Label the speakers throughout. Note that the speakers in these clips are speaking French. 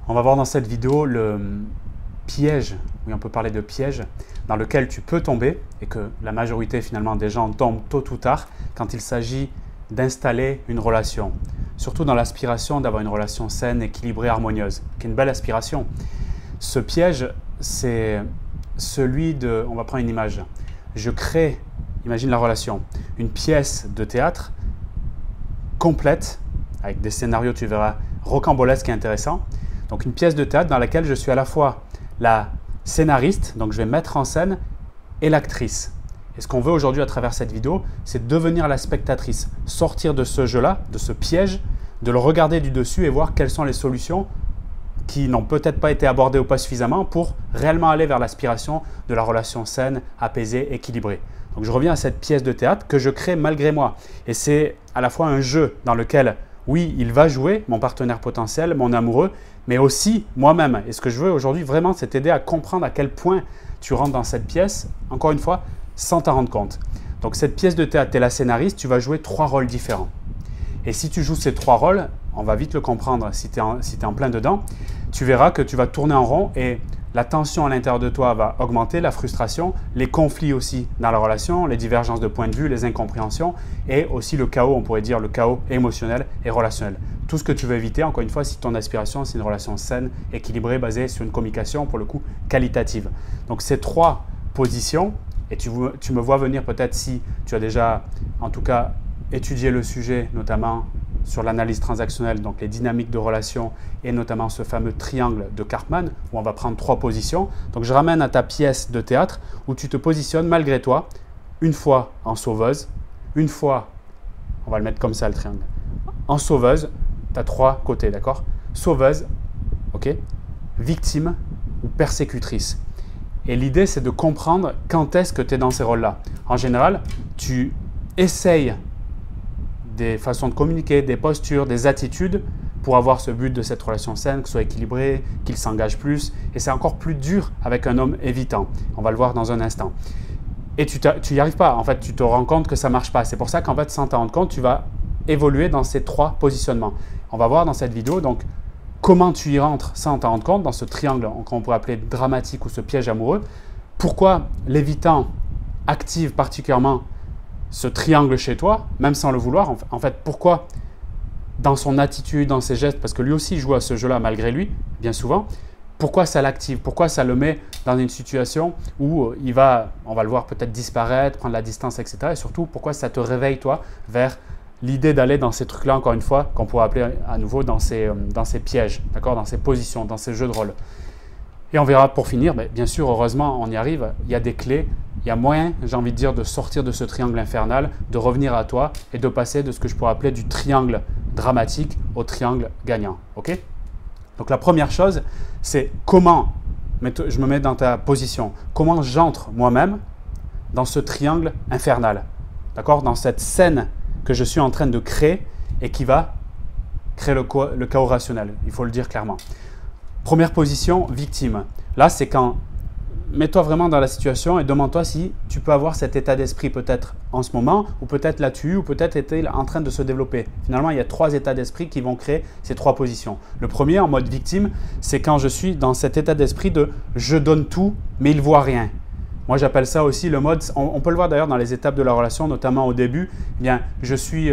Speaker 1: On va voir dans cette vidéo le piège, oui on peut parler de piège, dans lequel tu peux tomber et que la majorité finalement des gens tombent tôt ou tard quand il s'agit d'installer une relation. Surtout dans l'aspiration d'avoir une relation saine, équilibrée, harmonieuse, qui est une belle aspiration. Ce piège, c'est celui de, on va prendre une image, je crée, imagine la relation, une pièce de théâtre complète, avec des scénarios, tu verras, rocambolesques et intéressants. Donc une pièce de théâtre dans laquelle je suis à la fois la scénariste, donc je vais mettre en scène, et l'actrice. Et ce qu'on veut aujourd'hui à travers cette vidéo, c'est devenir la spectatrice, sortir de ce jeu-là, de ce piège, de le regarder du dessus et voir quelles sont les solutions qui n'ont peut-être pas été abordées ou pas suffisamment pour réellement aller vers l'aspiration de la relation saine, apaisée, équilibrée. Donc je reviens à cette pièce de théâtre que je crée malgré moi. Et c'est à la fois un jeu dans lequel, oui, il va jouer, mon partenaire potentiel, mon amoureux, mais aussi moi-même. Et ce que je veux aujourd'hui vraiment, c'est t'aider à comprendre à quel point tu rentres dans cette pièce, encore une fois, sans t'en rendre compte. Donc cette pièce de théâtre, tu es la scénariste, tu vas jouer 3 rôles différents. Et si tu joues ces 3 rôles, on va vite le comprendre si tu es en plein dedans, tu verras que tu vas tourner en rond et la tension à l'intérieur de toi va augmenter, la frustration, les conflits aussi dans la relation, les divergences de point de vue, les incompréhensions et aussi le chaos, on pourrait dire le chaos émotionnel et relationnel. Tout ce que tu veux éviter, encore une fois, si ton aspiration, c'est une relation saine, équilibrée, basée sur une communication, pour le coup, qualitative. Donc ces 3 positions, et tu me vois venir peut-être si tu as déjà, en tout cas, étudié le sujet, notamment sur l'analyse transactionnelle, donc les dynamiques de relation et notamment ce fameux triangle de Karpman où on va prendre 3 positions. Donc je ramène à ta pièce de théâtre où tu te positionnes malgré toi, une fois en sauveuse, une fois, on va le mettre comme ça le triangle, en sauveuse, tu as 3 côtés, d'accord? Sauveuse, ok, victime ou persécutrice. Et l'idée c'est de comprendre quand est-ce que tu es dans ces rôles-là. En général, tu essayes des façons de communiquer, des postures, des attitudes pour avoir ce but de cette relation saine, que ce soit équilibré, qu'il s'engage plus. Et c'est encore plus dur avec un homme évitant. On va le voir dans un instant. Et tu n'y arrives pas. En fait, tu te rends compte que ça ne marche pas. C'est pour ça qu'en fait, sans t'en rendre compte, tu vas évoluer dans ces 3 positionnements. On va voir dans cette vidéo donc comment tu y rentres sans t'en rendre compte dans ce triangle qu'on pourrait appeler dramatique ou ce piège amoureux. Pourquoi l'évitant active particulièrement ce triangle chez toi, même sans le vouloir. En fait, pourquoi dans son attitude, dans ses gestes, parce que lui aussi joue à ce jeu-là malgré lui, bien souvent, pourquoi ça l'active? Pourquoi ça le met dans une situation où il va, on va le voir peut-être disparaître, prendre la distance, etc. Et surtout, pourquoi ça te réveille, toi, vers l'idée d'aller dans ces trucs-là, encore une fois, qu'on pourrait appeler à nouveau dans ces pièges, d'accord, dans ces positions, dans ces jeux de rôle. Et on verra pour finir, bien sûr, heureusement, on y arrive, il y a des clés, il y a moyen, j'ai envie de dire, de sortir de ce triangle infernal, de revenir à toi et de passer de ce que je pourrais appeler du triangle dramatique au triangle gagnant. Ok? Donc la première chose, c'est comment, je me mets dans ta position, comment j'entre moi-même dans ce triangle infernal, d'accord? Dans cette scène que je suis en train de créer et qui va créer le chaos rationnel, il faut le dire clairement. Première position, victime. Là, c'est quand, mets-toi vraiment dans la situation et demande-toi si tu peux avoir cet état d'esprit peut-être en ce moment, ou peut-être là-dessus, ou peut-être est-il en train de se développer. Finalement, il y a 3 états d'esprit qui vont créer ces 3 positions. Le premier, en mode victime, c'est quand je suis dans cet état d'esprit de « je donne tout, mais il ne voit rien ». Moi, j'appelle ça aussi le mode, on peut le voir d'ailleurs dans les étapes de la relation, notamment au début, eh bien, je suis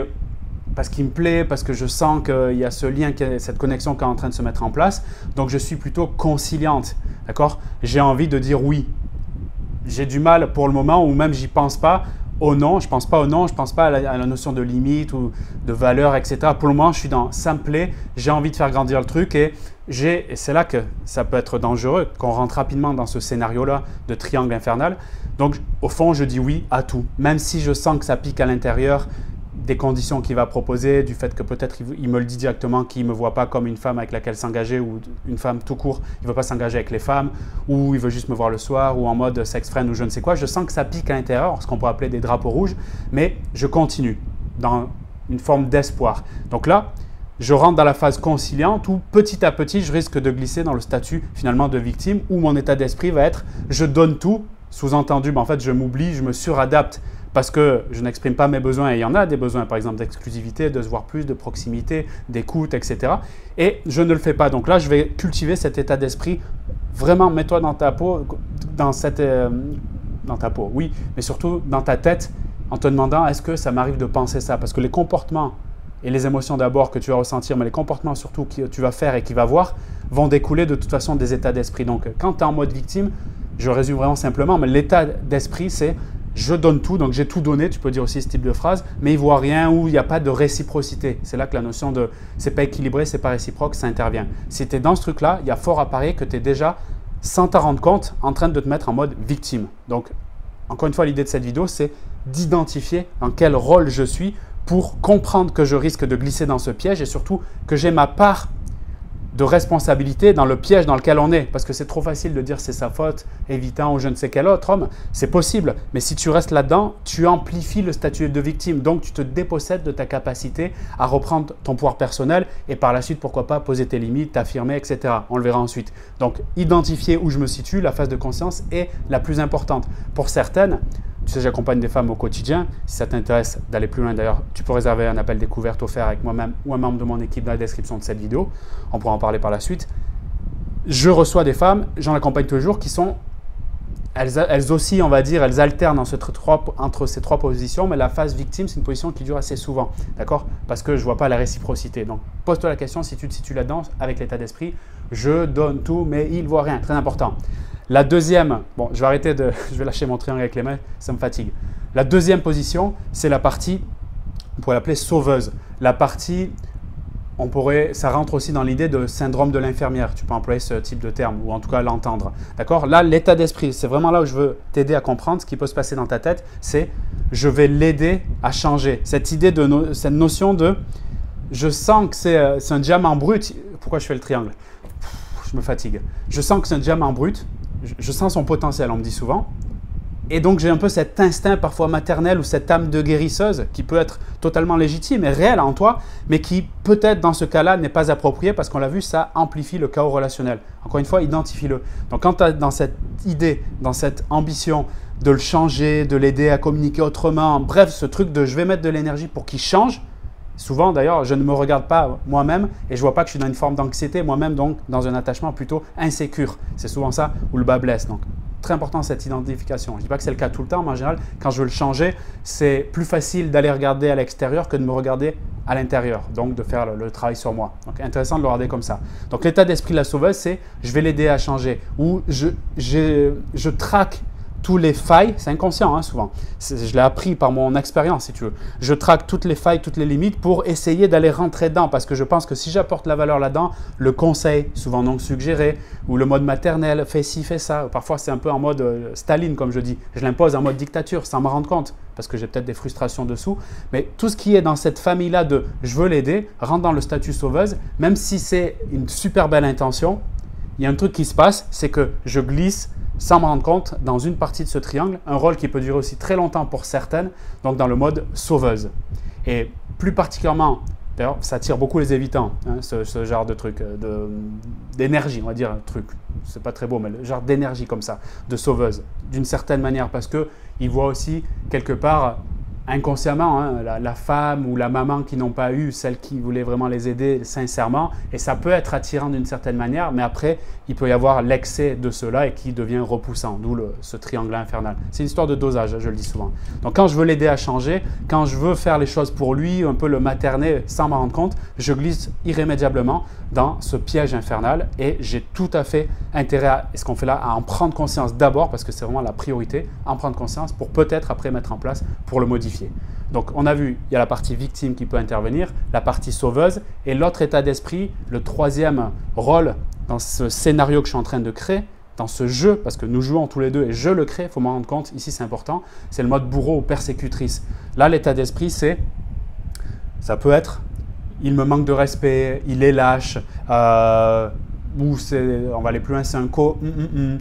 Speaker 1: parce qu'il me plaît, parce que je sens qu'il y a ce lien, cette connexion qui est en train de se mettre en place. Donc, je suis plutôt conciliante, d'accord? J'ai envie de dire oui. J'ai du mal pour le moment, ou même j'y pense pas au non. Je pense pas au non, je pense pas à la notion de limite ou de valeur, etc. Pour le moment, je suis dans ça me plaît, j'ai envie de faire grandir le truc et c'est là que ça peut être dangereux, qu'on rentre rapidement dans ce scénario-là de triangle infernal. Donc, au fond, je dis oui à tout, même si je sens que ça pique à l'intérieur, des conditions qu'il va proposer, du fait que peut-être il me le dit directement qu'il ne me voit pas comme une femme avec laquelle s'engager ou une femme tout court, il ne veut pas s'engager avec les femmes ou il veut juste me voir le soir ou en mode sex friend ou je ne sais quoi. Je sens que ça pique à l'intérieur, ce qu'on pourrait appeler des drapeaux rouges, mais je continue dans une forme d'espoir. Donc là, je rentre dans la phase conciliante où petit à petit, je risque de glisser dans le statut finalement de victime où mon état d'esprit va être « je donne tout ». Sous-entendu, en fait, je m'oublie, je me suradapte parce que je n'exprime pas mes besoins, et il y en a des besoins, par exemple d'exclusivité, de se voir plus, de proximité, d'écoute, etc. Et je ne le fais pas. Donc là, je vais cultiver cet état d'esprit. Vraiment, mets-toi dans ta peau, dans ta peau, oui, mais surtout dans ta tête, en te demandant est-ce que ça m'arrive de penser ça? Parce que les comportements et les émotions d'abord que tu vas ressentir, mais les comportements surtout que tu vas faire et qui vas voir, vont découler de toute façon des états d'esprit. Donc quand tu es en mode victime, je résume vraiment simplement, mais l'état d'esprit c'est je donne tout, donc j'ai tout donné, tu peux dire aussi ce type de phrase, mais il ne voit rien ou il n'y a pas de réciprocité. C'est là que la notion de c'est pas équilibré, c'est pas réciproque, ça intervient. Si tu es dans ce truc-là, il y a fort à parier que tu es déjà, sans t'en rendre compte, en train de te mettre en mode victime. Donc, encore une fois, l'idée de cette vidéo, c'est d'identifier dans quel rôle je suis pour comprendre que je risque de glisser dans ce piège et surtout que j'ai ma part de responsabilité dans le piège dans lequel on est. Parce que c'est trop facile de dire c'est sa faute, évitant ou je ne sais quel autre homme. C'est possible, mais si tu restes là-dedans, tu amplifies le statut de victime. Donc, tu te dépossèdes de ta capacité à reprendre ton pouvoir personnel et par la suite, pourquoi pas, poser tes limites, t'affirmer, etc. On le verra ensuite. Donc, identifier où je me situe, la phase de conscience est la plus importante. Pour certaines, tu sais, j'accompagne des femmes au quotidien. Si ça t'intéresse d'aller plus loin, d'ailleurs, tu peux réserver un appel découverte offert avec moi-même ou un membre de mon équipe dans la description de cette vidéo. On pourra en parler par la suite. Je reçois des femmes, j'en accompagne toujours, qui sont, elles aussi, on va dire, elles alternent entre ces trois positions, mais la phase victime, c'est une position qui dure assez souvent, d'accord? Parce que je ne vois pas la réciprocité. Donc, pose-toi la question si tu te situes là-dedans avec l'état d'esprit. Je donne tout, mais il ne voit rien. Très important. La deuxième, bon, je vais lâcher mon triangle avec les mains, ça me fatigue. La deuxième position, c'est la partie, on pourrait l'appeler sauveuse. La partie, ça rentre aussi dans l'idée de syndrome de l'infirmière. Tu peux employer ce type de terme, ou en tout cas l'entendre. D'accord? Là, l'état d'esprit, c'est vraiment là où je veux t'aider à comprendre ce qui peut se passer dans ta tête, c'est je vais l'aider à changer. Cette idée cette notion de, je sens que c'est un diamant brut. Pourquoi je fais le triangle? Je me fatigue. Je sens que c'est un diamant brut. Je sens son potentiel, on me dit souvent. Et donc, j'ai un peu cet instinct parfois maternel ou cette âme de guérisseuse qui peut être totalement légitime et réelle en toi, mais qui peut-être dans ce cas-là n'est pas approprié parce qu'on l'a vu, ça amplifie le chaos relationnel. Encore une fois, identifie-le. Donc, quand tu es dans cette idée, dans cette ambition de le changer, de l'aider à communiquer autrement, bref, ce truc de je vais mettre de l'énergie pour qu'il change, souvent, d'ailleurs, je ne me regarde pas moi-même et je ne vois pas que je suis dans une forme d'anxiété, moi-même, donc dans un attachement plutôt insécure. C'est souvent ça où le bas blesse. Donc, très important cette identification. Je ne dis pas que c'est le cas tout le temps, mais en général, quand je veux le changer, c'est plus facile d'aller regarder à l'extérieur que de me regarder à l'intérieur, donc de faire le travail sur moi. Donc, intéressant de le regarder comme ça. Donc, l'état d'esprit de la sauveuse, c'est je vais l'aider à changer ou je traque tous les failles, c'est inconscient hein, souvent, je l'ai appris par mon expérience si tu veux, je traque toutes les failles, toutes les limites pour essayer d'aller rentrer dedans parce que je pense que si j'apporte la valeur là-dedans, le conseil, souvent donc suggéré, ou le mode maternel, fais ci, fais ça, parfois c'est un peu en mode Staline comme je dis, je l'impose en mode dictature sans me rendre compte parce que j'ai peut-être des frustrations dessous, mais tout ce qui est dans cette famille-là de je veux l'aider, rentre dans le statut sauveuse, même si c'est une super belle intention, il y a un truc qui se passe, c'est que je glisse sans me rendre compte, dans une partie de ce triangle, un rôle qui peut durer aussi très longtemps pour certaines, donc dans le mode sauveuse. Et plus particulièrement, d'ailleurs, ça attire beaucoup les évitants, hein, ce genre de truc, d'énergie, on va dire, un truc, c'est pas très beau, mais le genre d'énergie comme ça, de sauveuse, d'une certaine manière, parce qu'ils voient aussi quelque part, inconsciemment, hein, la femme ou la maman qui n'ont pas eu, celle qui voulait vraiment les aider sincèrement, et ça peut être attirant d'une certaine manière, mais après, il peut y avoir l'excès de cela et qui devient repoussant, d'où ce triangle infernal. C'est une histoire de dosage, je le dis souvent. Donc quand je veux l'aider à changer, quand je veux faire les choses pour lui, un peu le materner sans m'en rendre compte, je glisse irrémédiablement dans ce piège infernal et j'ai tout à fait intérêt à ce qu'on fait là, à en prendre conscience d'abord, parce que c'est vraiment la priorité, en prendre conscience pour peut-être après mettre en place pour le modifier. Donc on a vu, il y a la partie victime qui peut intervenir, la partie sauveuse et l'autre état d'esprit, le troisième rôle dans ce scénario que je suis en train de créer, dans ce jeu, parce que nous jouons tous les deux et je le crée, il faut m'en rendre compte, ici c'est important, c'est le mode bourreau ou persécutrice. Là l'état d'esprit ça peut être, il me manque de respect, il est lâche, ou on va aller plus loin, c'est un tu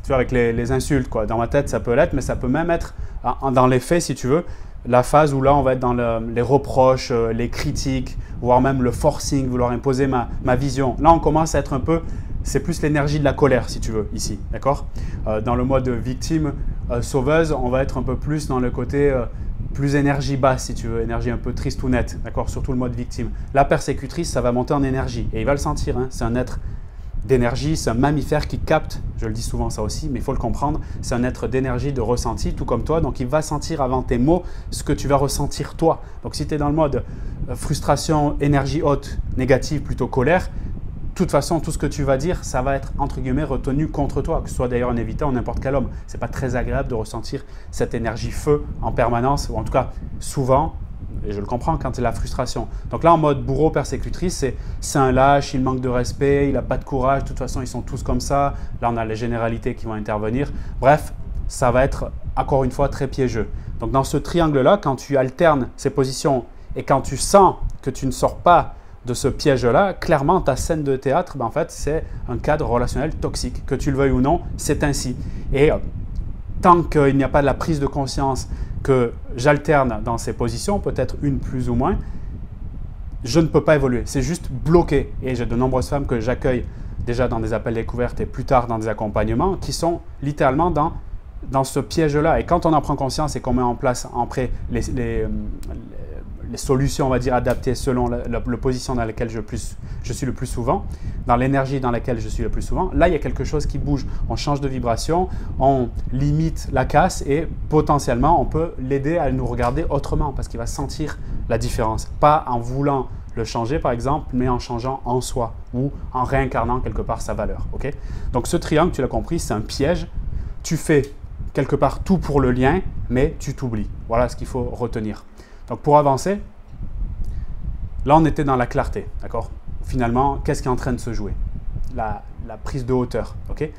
Speaker 1: vois, avec les insultes, quoi. Dans ma tête ça peut l'être, mais ça peut même être, dans les faits si tu veux, la phase où là on va être dans les reproches, les critiques, voire même le forcing, vouloir imposer ma vision. Là on commence à être un peu, c'est plus l'énergie de la colère si tu veux ici, d'accord? Dans le mode victime, sauveuse, on va être un peu plus dans le côté plus énergie basse, si tu veux, énergie un peu triste ou nette, d'accord, surtout le mode victime. La persécutrice, ça va monter en énergie et il va le sentir, hein, c'est un être d'énergie, c'est un mammifère qui capte, je le dis souvent ça aussi, mais il faut le comprendre, c'est un être d'énergie, de ressenti, tout comme toi, donc il va sentir avant tes mots ce que tu vas ressentir toi. Donc si tu es dans le mode frustration, énergie haute, négative, plutôt colère, de toute façon, tout ce que tu vas dire, ça va être entre guillemets retenu contre toi, que ce soit d'ailleurs un évitant ou n'importe quel homme. Ce n'est pas très agréable de ressentir cette énergie feu en permanence, ou en tout cas souvent, et je le comprends quand c'est la frustration. Donc là, en mode bourreau, persécutrice, c'est un lâche, il manque de respect, il n'a pas de courage, de toute façon, ils sont tous comme ça. Là, on a les généralités qui vont intervenir. Bref, ça va être, encore une fois, très piégeux. Donc dans ce triangle-là, quand tu alternes ces positions et quand tu sens que tu ne sors pas de ce piège-là, clairement, ta scène de théâtre, en fait, c'est un cadre relationnel toxique. Que tu le veuilles ou non, c'est ainsi. Et tant qu'il n'y a pas de la prise de conscience que j'alterne dans ces positions, peut-être une plus ou moins, je ne peux pas évoluer. C'est juste bloqué. Et j'ai de nombreuses femmes que j'accueille déjà dans des appels découvertes et plus tard dans des accompagnements qui sont littéralement dans ce piège-là. Et quand on en prend conscience et qu'on met en place après les solutions, on va dire, adaptées selon la position dans laquelle je suis le plus souvent, dans l'énergie dans laquelle je suis le plus souvent, là, il y a quelque chose qui bouge. On change de vibration, on limite la casse et potentiellement, on peut l'aider à nous regarder autrement parce qu'il va sentir la différence. Pas en voulant le changer, par exemple, mais en changeant en soi ou en réincarnant quelque part sa valeur. Okay? Donc, ce triangle, tu l'as compris, c'est un piège. Tu fais quelque part tout pour le lien, mais tu t'oublies. Voilà ce qu'il faut retenir. Donc, pour avancer, là, on était dans la clarté, d'accord? Finalement, qu'est-ce qui est en train de se jouer? La prise de hauteur, ok?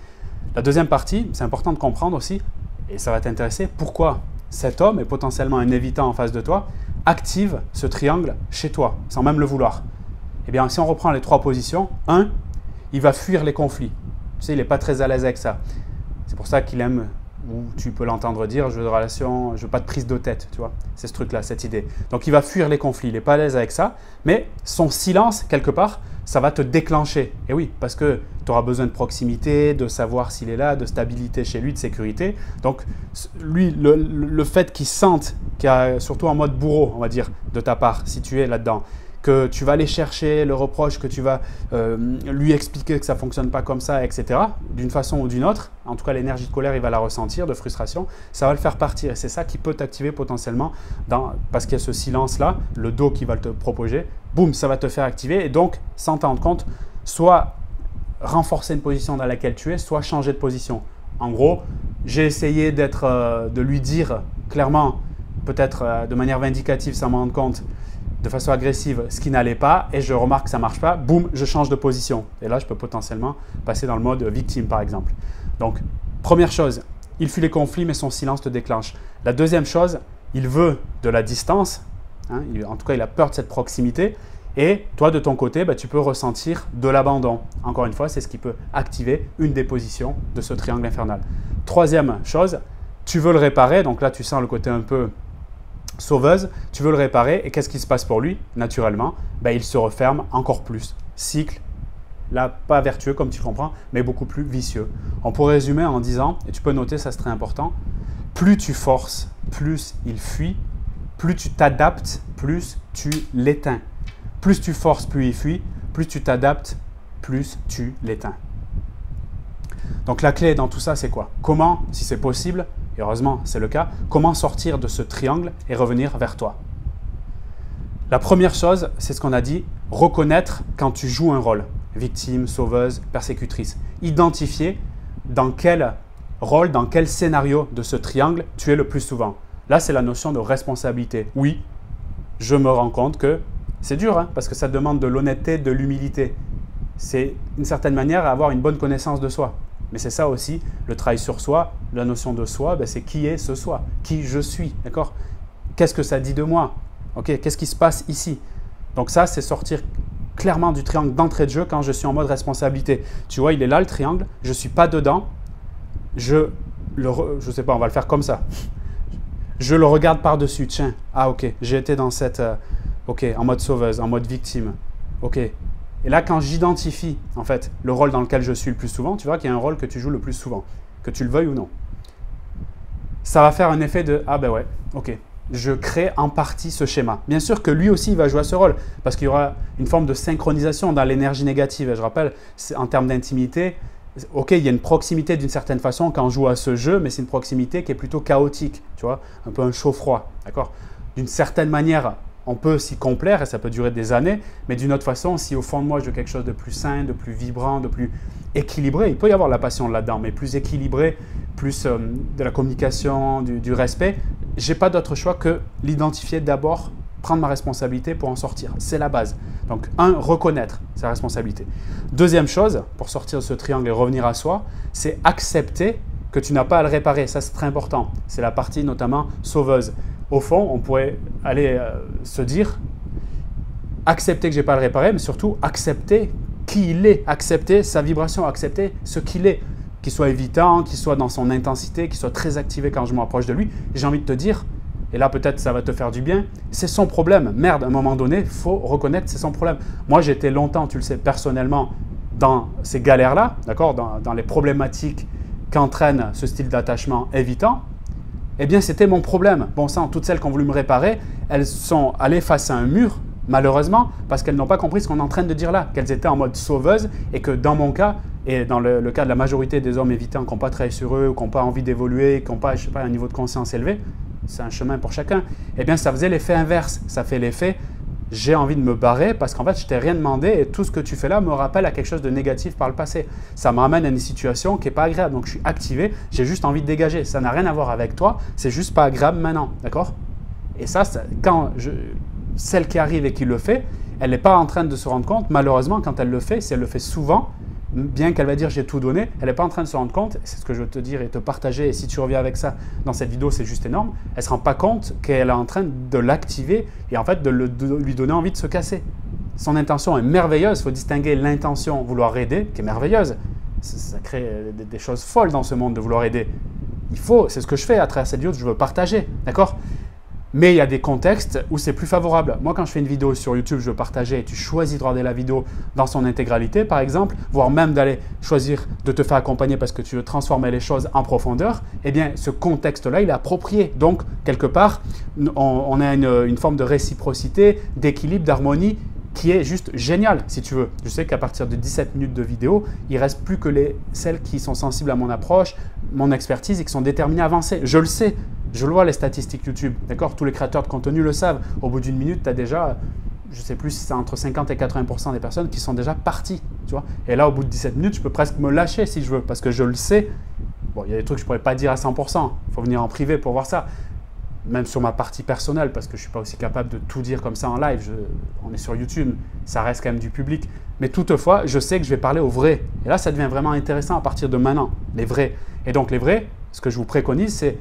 Speaker 1: La deuxième partie, c'est important de comprendre aussi, et ça va t'intéresser, pourquoi cet homme, et potentiellement un évitant en face de toi, active ce triangle chez toi, sans même le vouloir. Eh bien, si on reprend les trois positions, 1, il va fuir les conflits. Tu sais, il n'est pas très à l'aise avec ça. C'est pour ça qu'il aime, ou tu peux l'entendre dire, je veux de relation, je veux pas de prise de tête, tu vois. C'est ce truc-là, cette idée. Donc, il va fuir les conflits, il n'est pas à l'aise avec ça, mais son silence, quelque part, ça va te déclencher. Et oui, parce que tu auras besoin de proximité, de savoir s'il est là, de stabilité chez lui, de sécurité. Donc, lui, le fait qu'il sente, qu'il y a, surtout en mode bourreau, on va dire, de ta part, si tu es là-dedans, que tu vas aller chercher le reproche, que tu vas lui expliquer que ça ne fonctionne pas comme ça, etc., d'une façon ou d'une autre, en tout cas l'énergie de colère, il va la ressentir, de frustration, ça va le faire partir. Et c'est ça qui peut t'activer potentiellement, parce qu'il y a ce silence-là, le dos qui va te proposer, boum, ça va te faire activer. Et donc, sans t'en rendre compte, soit renforcer une position dans laquelle tu es, soit changer de position. En gros, j'ai essayé de lui dire clairement, peut-être de manière vindicative, sans m'en rendre compte, de façon agressive, ce qui n'allait pas, et je remarque que ça ne marche pas, boum, je change de position. Et là, je peux potentiellement passer dans le mode victime, par exemple. Donc, première chose, il fuit les conflits, mais son silence te déclenche. La deuxième chose, il veut de la distance, hein, en tout cas, il a peur de cette proximité, et toi, de ton côté, tu peux ressentir de l'abandon. Encore une fois, c'est ce qui peut activer une des positions de ce triangle infernal. Troisième chose, tu veux le réparer, donc là, tu sens le côté un peu sauveuse, tu veux le réparer, et qu'est-ce qui se passe pour lui? Naturellement, il se referme encore plus. Cycle, là, pas vertueux comme tu comprends, mais beaucoup plus vicieux. On pourrait résumer en disant, et tu peux noter, ça c'est très important, plus tu forces, plus il fuit, plus tu t'adaptes, plus tu l'éteins. Plus tu forces, plus il fuit, plus tu t'adaptes, plus tu l'éteins. Donc la clé dans tout ça, c'est quoi? Comment, si c'est possible, et heureusement c'est le cas, comment sortir de ce triangle et revenir vers toi? La première chose, c'est ce qu'on a dit, reconnaître quand tu joues un rôle, victime, sauveuse, persécutrice. Identifier dans quel rôle, dans quel scénario de ce triangle tu es le plus souvent. Là, c'est la notion de responsabilité. Oui, je me rends compte que c'est dur, hein, parce que ça demande de l'honnêteté, de l'humilité. C'est d'une certaine manière avoir une bonne connaissance de soi. Mais c'est ça aussi, le travail sur soi, la notion de soi, c'est qui est ce soi, qui je suis, d'accord? Qu'est-ce que ça dit de moi? Okay, qu'est-ce qui se passe ici? Donc ça, c'est sortir clairement du triangle d'entrée de jeu quand je suis en mode responsabilité. Tu vois, il est là le triangle, je ne suis pas dedans, je sais pas, on va le faire comme ça. Je le regarde par-dessus, tiens, ah ok, j'ai été dans cette, en mode sauveuse, en mode victime, ok. Et là, quand j'identifie en fait le rôle dans lequel je suis le plus souvent, tu vois qu'il y a un rôle que tu joues le plus souvent, que tu le veuilles ou non. ça va faire un effet de « Ah ben ouais, ok, je crée en partie ce schéma ». Bien sûr que lui aussi, il va jouer à ce rôle parce qu'il y aura une forme de synchronisation dans l'énergie négative. Et je rappelle, en termes d'intimité, ok, il y a une proximité d'une certaine façon quand on joue à ce jeu, mais c'est une proximité qui est plutôt chaotique, tu vois, un peu un chaud-froid, d'accord? D'une certaine manière, on peut s'y complaire et ça peut durer des années, mais d'une autre façon, si au fond de moi, je veux quelque chose de plus sain, de plus vibrant, de plus équilibré, il peut y avoir de la passion là-dedans, mais plus équilibré, plus de la communication, du respect, je n'ai pas d'autre choix que l'identifier d'abord, prendre ma responsabilité pour en sortir. C'est la base. Donc, reconnaître sa responsabilité. Deuxième chose, pour sortir de ce triangle et revenir à soi, c'est accepter que tu n'as pas à le réparer. Ça, c'est très important. C'est la partie notamment sauveuse. Au fond, on pourrait aller se dire, accepter que je n'ai pas à le réparer, mais surtout accepter qui il est, accepter sa vibration, accepter ce qu'il est, qu'il soit évitant, qu'il soit dans son intensité, qu'il soit très activé quand je m'approche de lui. J'ai envie de te dire, et là peut-être ça va te faire du bien, c'est son problème. Merde, à un moment donné, il faut reconnaître que c'est son problème. Moi, j'étais longtemps, tu le sais, personnellement, dans ces galères-là, d'accord, dans les problématiques qu'entraîne ce style d'attachement évitant. Eh bien, c'était mon problème. Bon sang, toutes celles qui ont voulu me réparer, elles sont allées face à un mur, malheureusement, parce qu'elles n'ont pas compris ce qu'on est en train de dire là, qu'elles étaient en mode sauveuse et que dans mon cas, et dans le cas de la majorité des hommes évitants qui n'ont pas travaillé sur eux, ou qui n'ont pas envie d'évoluer, qui n'ont pas, je sais pas, un niveau de conscience élevé, c'est un chemin pour chacun, eh bien ça faisait l'effet inverse. Ça fait l'effet, j'ai envie de me barrer parce qu'en fait, je t'ai rien demandé et tout ce que tu fais là me rappelle à quelque chose de négatif par le passé. Ça me ramène à une situation qui n'est pas agréable. Donc je suis activé, j'ai juste envie de dégager. Ça n'a rien à voir avec toi, c'est juste pas agréable maintenant, d'accord? Et ça, celle qui arrive et qui le fait, elle n'est pas en train de se rendre compte, malheureusement, quand elle le fait, si elle le fait souvent, bien qu'elle va dire j'ai tout donné, elle n'est pas en train de se rendre compte, c'est ce que je veux te dire et te partager, et si tu reviens avec ça dans cette vidéo, c'est juste énorme, elle ne se rend pas compte qu'elle est en train de l'activer et en fait de lui donner envie de se casser. Son intention est merveilleuse, il faut distinguer l'intention vouloir aider, qui est merveilleuse, ça crée des choses folles dans ce monde de vouloir aider. C'est ce que je fais à travers cette vidéo, je veux partager, d'accord? Mais il y a des contextes où c'est plus favorable. Moi, quand je fais une vidéo sur YouTube, je veux partager et tu choisis de regarder la vidéo dans son intégralité, par exemple, voire même d'aller choisir de te faire accompagner parce que tu veux transformer les choses en profondeur, eh bien, ce contexte-là, il est approprié. Donc, quelque part, on a une forme de réciprocité, d'équilibre, d'harmonie qui est juste génial, si tu veux. Je sais qu'à partir de 17 minutes de vidéo, il ne reste plus que celles qui sont sensibles à mon approche, mon expertise et qui sont déterminées à avancer. Je le sais. Je le vois, les statistiques YouTube, d'accord? Tous les créateurs de contenu le savent. Au bout d'une minute, tu as déjà, je ne sais plus si c'est entre 50 et 80% des personnes qui sont déjà parties, tu vois? Et là, au bout de 17 minutes, je peux presque me lâcher si je veux, parce que je le sais. Bon, il y a des trucs que je ne pourrais pas dire à 100%. Il faut venir en privé pour voir ça. Même sur ma partie personnelle, parce que je ne suis pas aussi capable de tout dire comme ça en live. On est sur YouTube, ça reste quand même du public. Mais toutefois, je sais que je vais parler aux vrais. Et là, ça devient vraiment intéressant à partir de maintenant, les vrais. Et donc, les vrais, ce que je vous préconise, c'est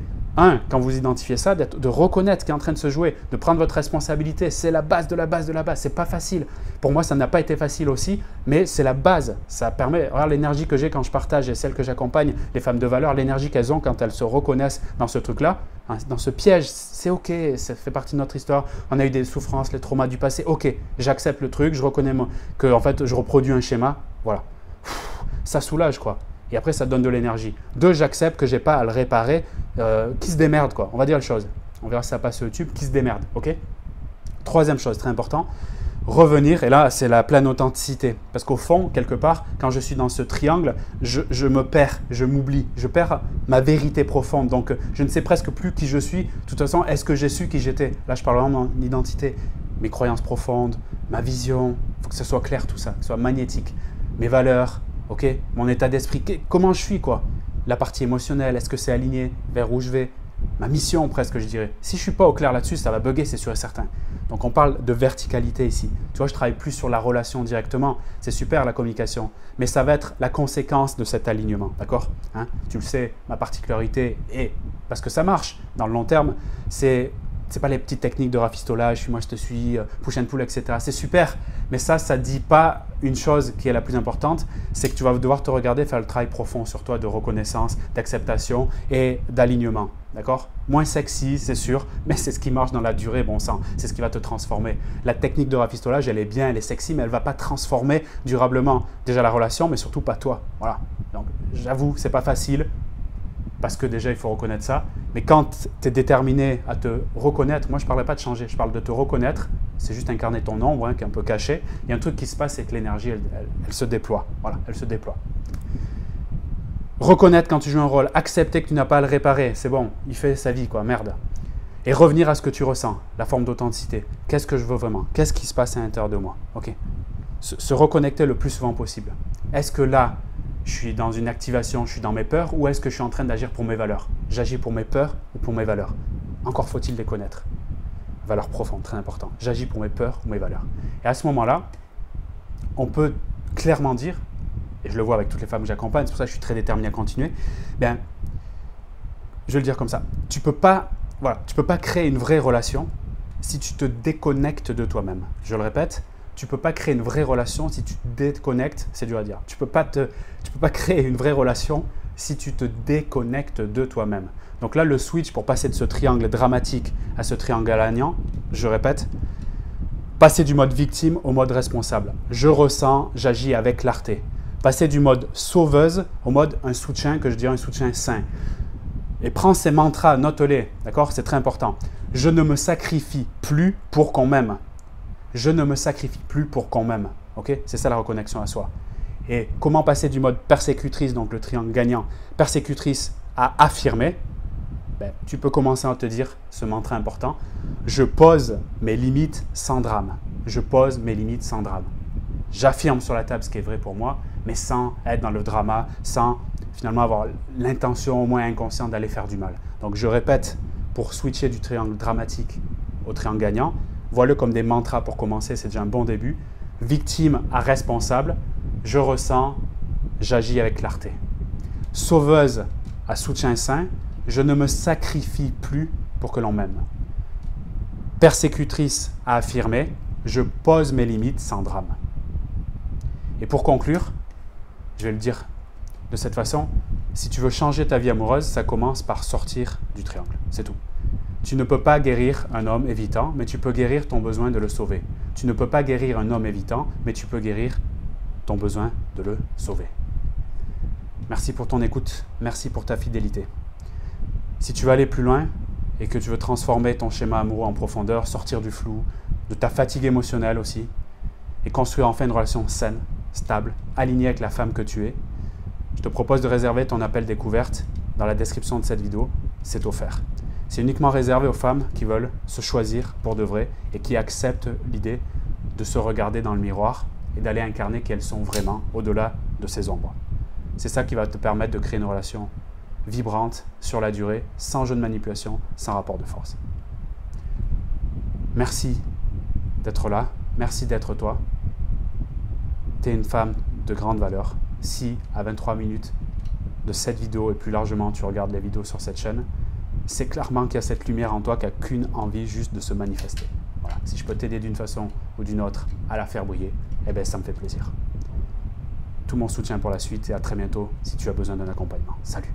Speaker 1: quand vous identifiez ça, de reconnaître ce qui est en train de se jouer, de prendre votre responsabilité. C'est la base de la base de la base. Ce n'est pas facile. Pour moi, ça n'a pas été facile aussi, mais c'est la base. Ça permet, regarde l'énergie que j'ai quand je partage et celle que j'accompagne, les femmes de valeur, l'énergie qu'elles ont quand elles se reconnaissent dans ce truc-là, dans ce piège. C'est OK, ça fait partie de notre histoire. On a eu des souffrances, les traumas du passé. OK, j'accepte le truc, je reconnais que en fait, je reproduis un schéma. Voilà. Ça soulage, quoi. Et après, ça donne de l'énergie. 2, j'accepte que je n'ai pas à le réparer. Qui se démerde, quoi. On va dire les choses. On verra si ça passe sur YouTube. Qui se démerde, ok? 3e chose, très important, revenir. Et là, c'est la pleine authenticité. Parce qu'au fond, quelque part, quand je suis dans ce triangle, je me perds, je m'oublie. Je perds ma vérité profonde. Donc, je ne sais presque plus qui je suis. De toute façon, est-ce que j'ai su qui j'étais? Là, je parle vraiment de mon identité. Mes croyances profondes, ma vision. Il faut que ce soit clair, tout ça. Que ce soit magnétique. Mes valeurs. Ok, mon état d'esprit, comment je suis, quoi? La partie émotionnelle, est-ce que c'est aligné vers où je vais? Ma mission, presque, je dirais. Si je ne suis pas au clair là-dessus, ça va bugger, c'est sûr et certain. Donc, on parle de verticalité ici. Tu vois, je travaille plus sur la relation directement. C'est super, la communication. Mais ça va être la conséquence de cet alignement, d'accord? Tu le sais, ma particularité est, parce que ça marche, dans le long terme, c'est pas les petites techniques de rafistolage, moi je te suis, push and pull, etc. C'est super, mais ça ne dit pas une chose qui est la plus importante, c'est que tu vas devoir te regarder, faire le travail profond sur toi de reconnaissance, d'acceptation et d'alignement. D'accord? Moins sexy, c'est sûr, mais c'est ce qui marche dans la durée, bon sang. C'est ce qui va te transformer. La technique de rafistolage, elle est bien, elle est sexy, mais elle ne va pas transformer durablement déjà la relation, mais surtout pas toi. Voilà. Donc, j'avoue, ce n'est pas facile. parce que déjà, il faut reconnaître ça. Mais quand tu es déterminé à te reconnaître, moi, je ne parlais pas de changer, je parle de te reconnaître. C'est juste incarner ton ombre, hein, qui est un peu caché. Il y a un truc qui se passe, c'est que l'énergie, elle se déploie. Voilà, elle se déploie. Reconnaître quand tu joues un rôle, accepter que tu n'as pas à le réparer. C'est bon, il fait sa vie, quoi, merde. Et revenir à ce que tu ressens, la forme d'authenticité. Qu'est-ce que je veux vraiment? Qu'est-ce qui se passe à l'intérieur de moi? Ok. Se reconnecter le plus souvent possible. Est-ce que là, je suis dans une activation, je suis dans mes peurs, ou est-ce que je suis en train d'agir pour mes valeurs? J'agis pour mes peurs ou pour mes valeurs? Encore faut-il les connaître. Valeurs profondes, très important. J'agis pour mes peurs ou mes valeurs. Et à ce moment-là, on peut clairement dire, et je le vois avec toutes les femmes que j'accompagne, c'est pour ça que je suis très déterminé à continuer, bien, je vais le dire comme ça, tu peux pas créer une vraie relation si tu te déconnectes de toi-même. Je le répète, tu ne peux pas créer une vraie relation si tu te déconnectes, c'est dur à dire. Tu ne peux pas créer une vraie relation si tu te déconnectes de toi-même. Donc là, le switch pour passer de ce triangle dramatique à ce triangle gagnant, je répète, passer du mode victime au mode responsable. Je ressens, j'agis avec clarté. Passer du mode sauveuse au mode un soutien, que je dirais un soutien sain. Et prends ces mantras, note-les, d'accord? C'est très important. Je ne me sacrifie plus pour qu'on m'aime. Je ne me sacrifie plus pour qu'on m'aime. Okay? C'est ça la reconnexion à soi. Et comment passer du mode persécutrice, donc le triangle gagnant, persécutrice à affirmer? Ben, tu peux commencer à te dire ce mantra important. Je pose mes limites sans drame. Je pose mes limites sans drame. J'affirme sur la table ce qui est vrai pour moi, mais sans être dans le drama, sans finalement avoir l'intention au moins inconsciente d'aller faire du mal. Donc je répète, pour switcher du triangle dramatique au triangle gagnant, vois-le comme des mantras pour commencer, c'est déjà un bon début. Victime à responsable, je ressens, j'agis avec clarté. Sauveuse à soutien sain, je ne me sacrifie plus pour que l'on m'aime. Persécutrice à affirmer, je pose mes limites sans drame. Et pour conclure, je vais le dire de cette façon, si tu veux changer ta vie amoureuse, ça commence par sortir du triangle, c'est tout. Tu ne peux pas guérir un homme évitant, mais tu peux guérir ton besoin de le sauver. Tu ne peux pas guérir un homme évitant, mais tu peux guérir ton besoin de le sauver. Merci pour ton écoute, merci pour ta fidélité. Si tu veux aller plus loin et que tu veux transformer ton schéma amoureux en profondeur, sortir du flou, de ta fatigue émotionnelle aussi, et construire enfin une relation saine, stable, alignée avec la femme que tu es, je te propose de réserver ton appel découverte dans la description de cette vidéo, c'est offert. C'est uniquement réservé aux femmes qui veulent se choisir pour de vrai et qui acceptent l'idée de se regarder dans le miroir et d'aller incarner qui elles sont vraiment au-delà de ces ombres. C'est ça qui va te permettre de créer une relation vibrante sur la durée, sans jeu de manipulation, sans rapport de force. Merci d'être là, merci d'être toi. Tu es une femme de grande valeur. Si à 23 minutes de cette vidéo et plus largement tu regardes les vidéos sur cette chaîne, c'est clairement qu'il y a cette lumière en toi qui n'a qu'une envie juste de se manifester. Voilà. Si je peux t'aider d'une façon ou d'une autre à la faire briller, eh bien ça me fait plaisir. Tout mon soutien pour la suite et à très bientôt si tu as besoin d'un accompagnement. Salut!